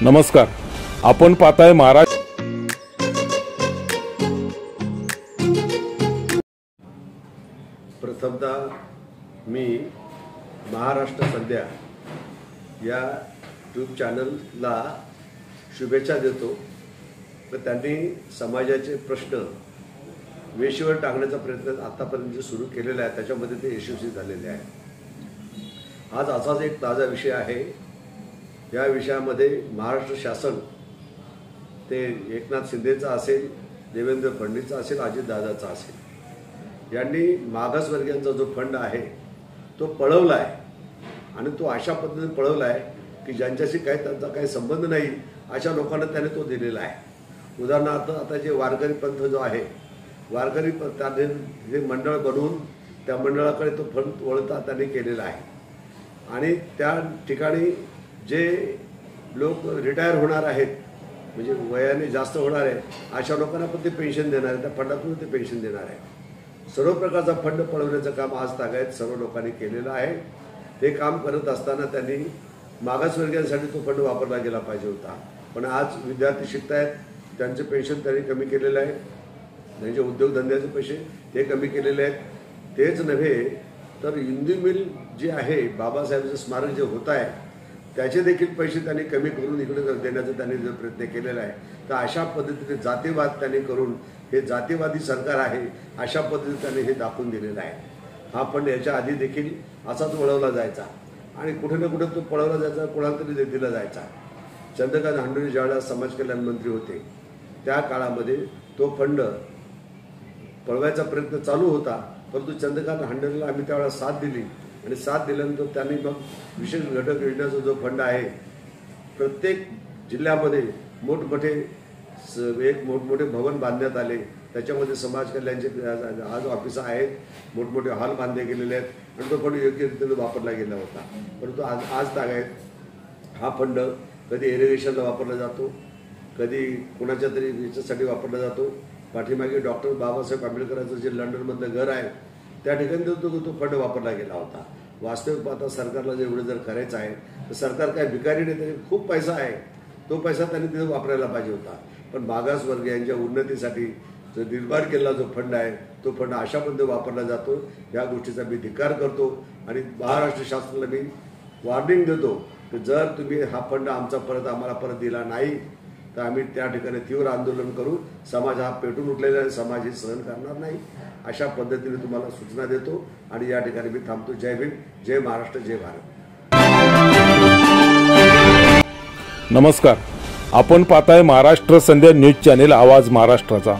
नमस्कार, आपण पाहताय महाराष्ट्र। प्रथमतः मी महाराष्ट्र संध्या या यूट्यूब चॅनलला शुभेच्छा देतो। त्यांनी समाजाचे प्रश्न वेशीवर टाकण्याचा प्रयत्न आतापर्यंत सुरू केलेला आहे, त्याच्यामध्ये ते यशस्वी झालेले आहे। आज असाच एक ताजा विषय आहे। या विषयामध्ये महाराष्ट्र शासन ते एकनाथ शिंदेचा असेल, देवेंद्र फडणवीसचा असेल, अजितदादाचा असेल, यांनी मागासवर्गीयांचा जो फंड आहे तो पळवला आहे आणि तो अशा पद्धतीने पळवला आहे की ज्यांच्याशी त्यांचा काही संबंध नाही अशा लोकांना त्याने तो दिलेला आहे। उदाहरणार्थ आता जे वारकरी पंथ जो आहे, वारकरी पंथाने जे मंडळ बनवून त्या मंडळाकडे तो फंड वळता त्यांनी केलेला आहे आणि त्या ठिकाणी जे लोक रिटायर होणार आहेत, म्हणजे वयाने जास्त होणार आहे, अशा लोकांना पण ते पेन्शन देणार आहे, त्या फंडातून ते पेन्शन देणार आहे। सर्व प्रकारचा फंड पळवण्याचं काम आज तागायत सर्व लोकांनी केलेलं आहे। हे काम करत असताना त्यांनी मागासवर्गीयांसाठी तो फंड वापरला गेला पाहिजे होता, पण आज विद्यार्थी शिकतायत, त्यांचे पेन्शन त्यांनी कमी केलेलं आहे, त्यांचे उद्योगधंद्याचे पैसे ते कमी केलेले आहेत। तेच नव्हे तर इंदू मिल जे आहे, बाबासाहेबांचं स्मारक जे होत आहे त्याचे देखील पैसे त्यांनी कमी करून इकडे देण्याचा त्यांनी जो प्रयत्न केलेला आहे, तर अशा पद्धतीने जातीवाद त्यांनी करून हे जातीवादी सरकार आहे अशा पद्धतीने त्यांनी हे दाखवून दिलेलं आहे। हा फंड याच्या आधी देखील असाच वळवला जायचा आणि कुठे ना कुठे तो पळवला जायचा, कोणाला तरी दिला जायचा। चंद्रकांत हंडोरे ज्यावेळेला समाज कल्याण मंत्री होते त्या काळामध्ये तो फंड पळवायचा प्रयत्न चालू होता, परंतु चंद्रकांत हंडोरेला आम्ही त्यावेळेला साथ दिली आणि साथ दिल्यानंतर त्यांनी मग विशेष घटक योजनेचा जो फंड आहे, प्रत्येक जिल्ह्यामध्ये मोठमोठे भवन बांधण्यात आले, त्याच्यामध्ये समाज कल्याणचे आज ऑफिस आहेत, मोठमोठे हॉल बांधले गेलेले आहेत आणि तो फंड योग्य रीतीने वापरला गेला होता। परंतु आज तागायत हा फंड कधी इरिगेशनला वापरला जातो, कधी कुणाच्या तरी याच्यासाठी वापरला जातो। पाठीमागे डॉक्टर बाबासाहेब आंबेडकरांचं जे लंडनमधलं घर आहे त्या ठिकाणी तो फंड वापरला गेला होता। वास्तविक पाहता सरकारला जे एवढं जर करायचं आहे तर सरकार काय भिकारी नाही, त्याने खूप पैसा आहे, तो पैसा त्यांनी तिथे वापरायला पाहिजे होता। पण मागासवर्गीयांच्या उन्नतीसाठी जो निर्माण केलेला जो फंड आहे तो फंड अशा पद्धतीने वापरला जातो, या गोष्टीचा मी धिक्कार करतो आणि महाराष्ट्र शासनाला मी वॉर्निंग देतो की जर तुम्ही हा फंड आम्हाला परत दिला नाही तर आम्ही त्या ठिकाणी तीव्र आंदोलन करू। समाज हा पेटून उठलेला आहे, समाज हे सहन करणार नाही, अशा पद्धतीने तुम्हाला सूचना देतो आणि या ठिकाणी मी थांबतो। जय भीम, जय महाराष्ट्र, जय भारत। नमस्कार, आपण पाहताय महाराष्ट्र संध्या न्यूज चॅनेल, आवाज महाराष्ट्राचा।